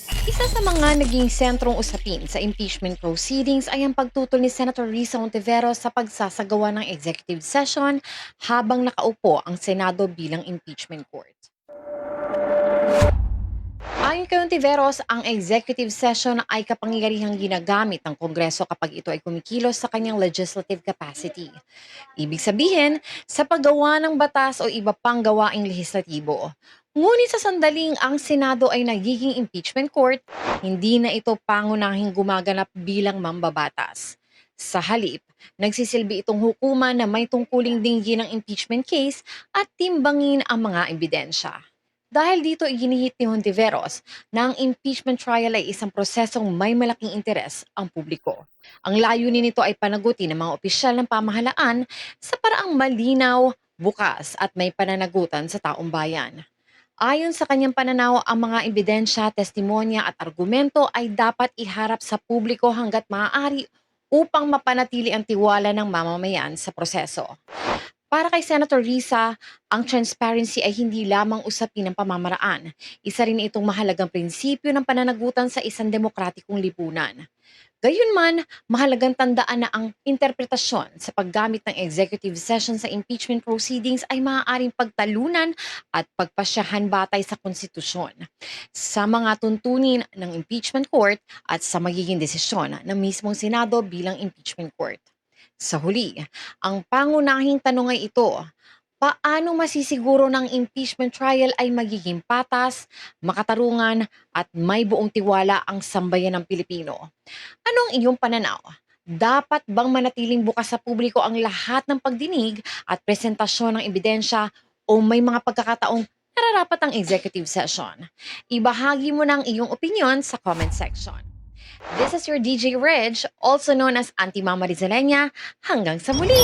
Isa sa mga naging sentrong usapin sa impeachment proceedings ay ang pagtutol ni Senator Risa Ontiveros sa pagsasagawa ng executive session habang nakaupo ang Senado bilang impeachment court. Ayon kay Ontiveros, ang executive session ay kapangyarihang ginagamit ng Kongreso kapag ito ay kumikilos sa kanyang legislative capacity. Ibig sabihin, sa paggawa ng batas o iba pang gawaing lehislatibo. Ngunit sa sandaling ang Senado ay nagiging impeachment court, hindi na ito pangunahing gumaganap bilang mambabatas. Sa halip, nagsisilbi itong hukuman na may tungkuling dinggin ng impeachment case at timbangin ang mga ebidensya. Dahil dito iginihit ni Hontiveros na ang impeachment trial ay isang prosesong may malaking interes ang publiko. Ang layunin nito ay panagutin ng mga opisyal ng pamahalaan sa paraang malinaw, bukas at may pananagutan sa taong bayan. Ayon sa kanyang pananaw, ang mga ebidensya, testimonya at argumento ay dapat iharap sa publiko hanggat maaari upang mapanatili ang tiwala ng mamamayan sa proseso. Para kay Senator Risa, ang transparency ay hindi lamang usapin ng pamamaraan. Isa rin itong mahalagang prinsipyo ng pananagutan sa isang demokratikong lipunan. Gayunman, mahalagang tandaan na ang interpretasyon sa paggamit ng executive session sa impeachment proceedings ay maaaring pagtalunan at pagpasyahan batay sa konstitusyon, sa mga tuntunin ng impeachment court at sa magiging desisyon ng mismong Senado bilang impeachment court. Sa huli, ang pangunahing tanong ay ito: paano masisiguro ng impeachment trial ay magiging patas, makatarungan at may buong tiwala ang sambayan ng Pilipino? Anong iyong pananaw? Dapat bang manatiling bukas sa publiko ang lahat ng pagdinig at presentasyon ng ebidensya o may mga pagkakataong nararapat ang executive session? Ibahagi mo ng iyong opinion sa comment section. This is your DJ Reg, also known as Auntie Mama Rizalenya. Hanggang sa muli!